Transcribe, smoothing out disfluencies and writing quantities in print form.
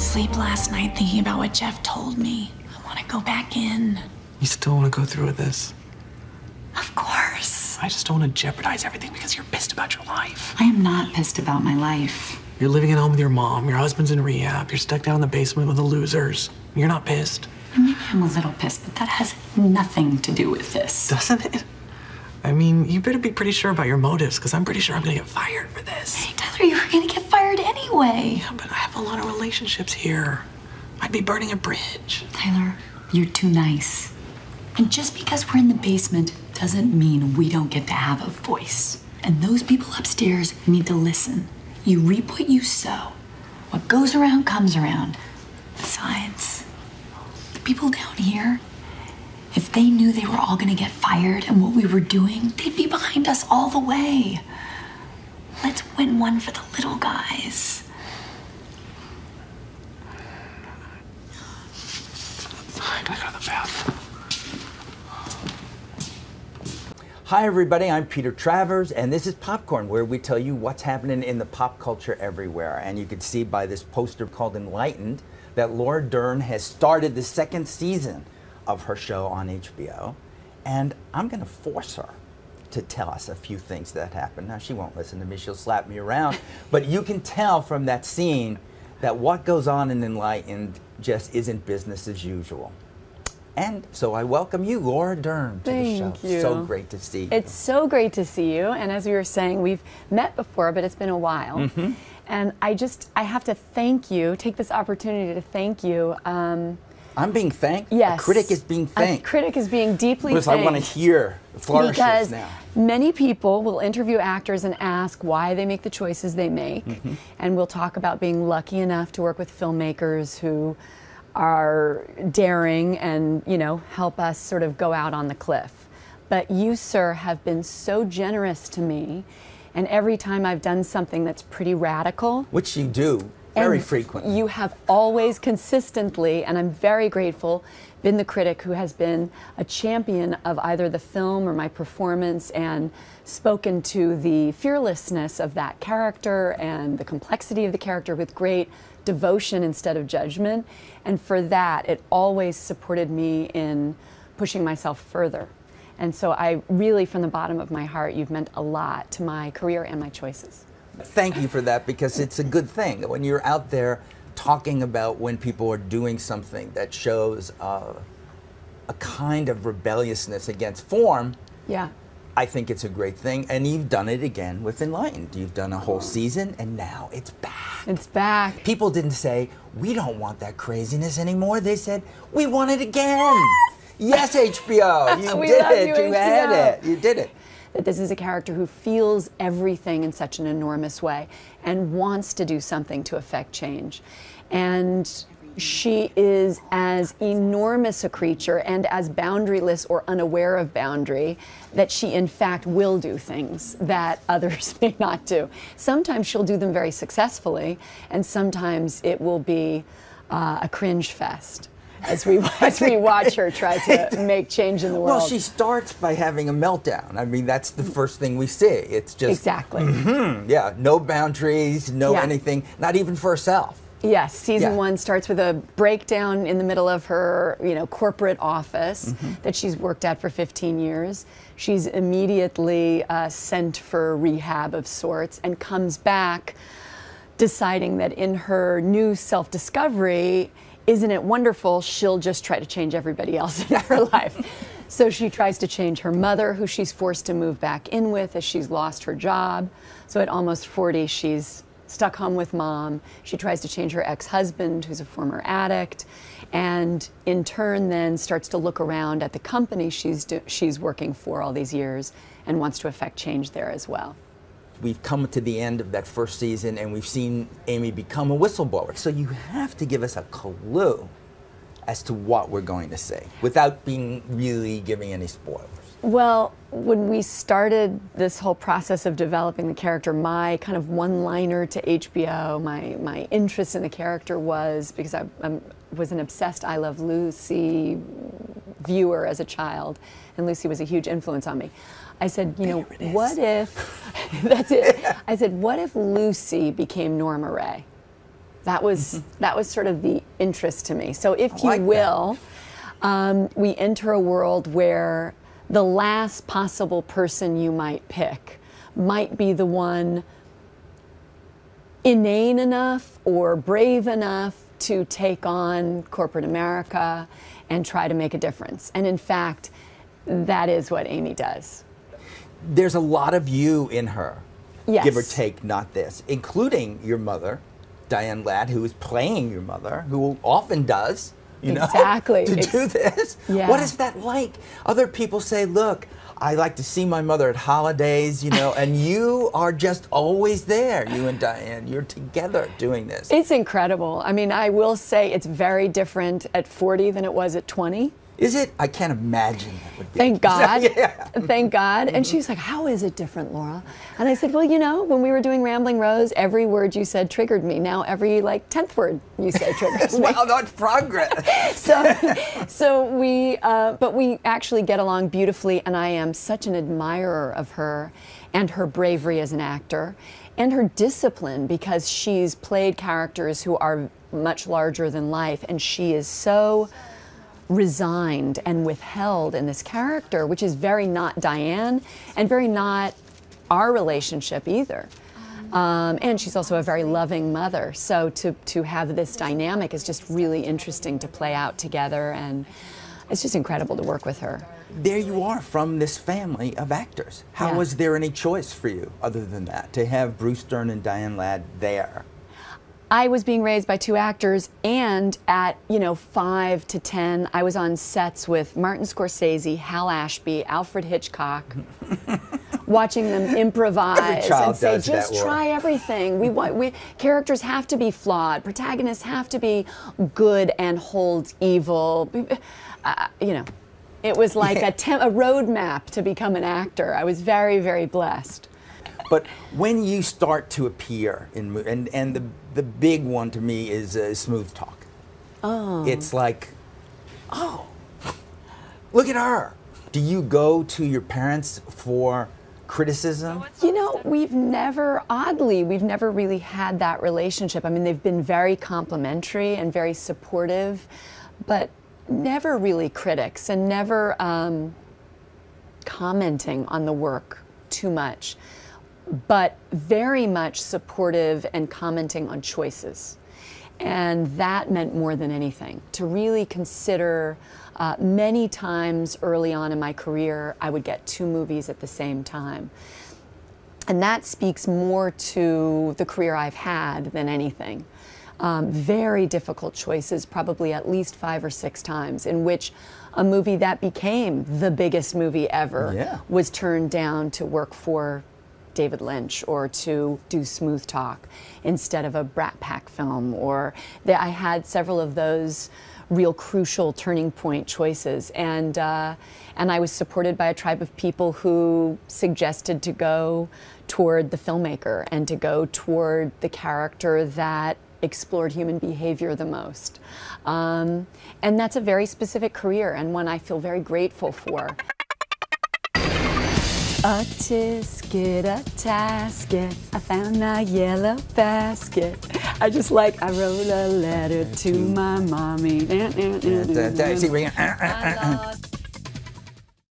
sleep last night thinking about what Jeff told me. I want to go back in. You still want to go through with this? Of course. I just don't want to jeopardize everything because you're pissed about your life. I am not pissed about my life. You're living at home with your mom, your husband's in rehab, you're stuck down in the basement with the losers. You're not pissed. Maybe I'm a little pissed, but that has nothing to do with this. Doesn't it? I mean, you better be pretty sure about your motives, because I'm pretty sure I'm gonna get fired for this. Hey, Tyler, you were gonna get fired anyway. Yeah, but I have a lot of relationships here. I'd be burning a bridge. Tyler, you're too nice. And just because we're in the basement doesn't mean we don't get to have a voice. And those people upstairs need to listen. You reap what you sow. What goes around comes around. Besides, the people down here, if they knew they were all gonna get fired and what we were doing, they'd be behind us all the way. Let's win one for the little guys. I gotta go to the bathroom. Hi everybody, I'm Peter Travers, and this is Popcorn, where we tell you what's happening in the pop culture everywhere. And you can see by this poster called Enlightened that Laura Dern has started the second season of her show on HBO. And I'm gonna force her to tell us a few things that happened. Now, she won't listen to me, she'll slap me around. But you can tell from that scene that what goes on in Enlightened just isn't business as usual. And so I welcome you, Laura Dern, to the show. Thank you. So great to see you. It's so great to see you. And as we were saying, we've met before, but it's been a while. Mm-hmm. And I have to thank you, take this opportunity to thank you. I'm being thanked? Yes. A critic is being thanked. A critic is being deeply Because thanked. I want to hear the flourishes because now. many people will interview actors and ask why they make the choices they make. Mm-hmm. And we'll talk about being lucky enough to work with filmmakers who are daring and, you know, help us sort of go out on the cliff. But you, sir, have been so generous to me, and every time I've done something that's pretty radical, Which you do very and frequently. you have always consistently, and I'm very grateful, been the critic who has been a champion of either the film or my performance and spoken to the fearlessness of that character and the complexity of the character with great devotion instead of judgment. And for that, it always supported me in pushing myself further. And so I really, from the bottom of my heart, you've meant a lot to my career and my choices. Thank you for that, because it's a good thing. When you're out there talking about when people are doing something that shows a kind of rebelliousness against form, Yeah. I think it's a great thing. And you've done it again with Enlightened. You've done a whole season, and now it's back. It's back. People didn't say, we don't want that craziness anymore. They said, we want it again. Yes, HBO. You We did love it. you, You had HBO. it. You did it. That this is a character who feels everything in such an enormous way and wants to do something to affect change. And she is as enormous a creature and as boundaryless or unaware of boundary that she in fact will do things that others may not do. Sometimes she'll do them very successfully, and sometimes it will be a cringe fest as we watch her try to make change in the world. Well, she starts by having a meltdown. I mean, that's the first thing we see. It's just exactly. Yeah, no boundaries, no Yeah. anything, not even for herself. Yes, season Yeah. 1 starts with a breakdown in the middle of her, corporate office that she's worked at for 15 years. She's immediately sent for rehab of sorts and comes back deciding that in her new self-discovery, isn't it wonderful, she'll just try to change everybody else in her life. So she tries to change her mother, who she's forced to move back in with as she's lost her job. So at almost 40, she's stuck home with mom. She tries to change her ex-husband, who's a former addict, and in turn then starts to look around at the company she's working for all these years and wants to affect change there as well. We've come to the end of that first season, and we've seen Amy become a whistleblower. So you have to give us a clue as to what we're going to say without being really giving any spoilers. Well, when we started this whole process of developing the character, my kind of one-liner to HBO, my interest in the character was, because I was an obsessed I Love Lucy viewer as a child, and Lucy was a huge influence on me. I said, what if, that's it. I said, what if Lucy became Norma Ray? That was sort of the interest to me. So if you like will, we enter a world where the last possible person you might pick might be the one inane enough or brave enough to take on corporate America and try to make a difference. And in fact, that is what Amy does. There's a lot of you in her, Yes. give or take, not this, including your mother, Diane Ladd, who is playing your mother, who often does, you know, Exactly. to do this. Yeah. What is that like? Other people say, look, I like to see my mother at holidays, you know, and you are just always there, you and Diane. You're together doing this. It's incredible. I mean, I will say it's very different at 40 than it was at 20. Is it? I can't imagine that would be. Thank God. Yeah. Thank God. And she was like, how is it different, Laura? And I said, well, you know, when we were doing Rambling Rose, every word you said triggered me. Now every 10th word you say triggers me. Wow, that's progress. But we actually get along beautifully, and I am such an admirer of her and her bravery as an actor and her discipline, because she's played characters who are much larger than life, and she is so resigned and withheld in this character, which is very not Diane and very not our relationship either. And she's also a very loving mother. So to have this dynamic is just really interesting to play out together, and it's just incredible to work with her. There you are, from this family of actors. How Yeah. was there any choice for you other than that, to have Bruce Dern and Diane Ladd there? I was being raised by two actors, and at 5 to 10, I was on sets with Martin Scorsese, Hal Ashby, Alfred Hitchcock, watching them improvise and say, just try everything. We characters have to be flawed. Protagonists have to be good and hold evil. It was like a roadmap to become an actor. I was very, very blessed. But when you start to appear in, and the big one to me is Smooth Talk. Oh. It's like, oh, look at her. Do you go to your parents for criticism? You know, we've never really had that relationship. I mean, they've been very complimentary and very supportive, but never really critics, and never commenting on the work too much, but very much supportive and commenting on choices. And that meant more than anything, to really consider. Many times early on in my career, I would get 2 movies at the same time. And that speaks more to the career I've had than anything. Very difficult choices, probably at least 5 or 6 times, in which a movie that became the biggest movie ever was turned down to work for David Lynch or to do Smooth Talk instead of a Brat Pack film. Or I had several of those real crucial turning point choices, and I was supported by a tribe of people who suggested to go toward the filmmaker and to go toward the character that explored human behavior the most. And that's a very specific career, and one I feel very grateful for. A tisket, a tasket, I found a yellow basket. I wrote a letter to my mommy. See,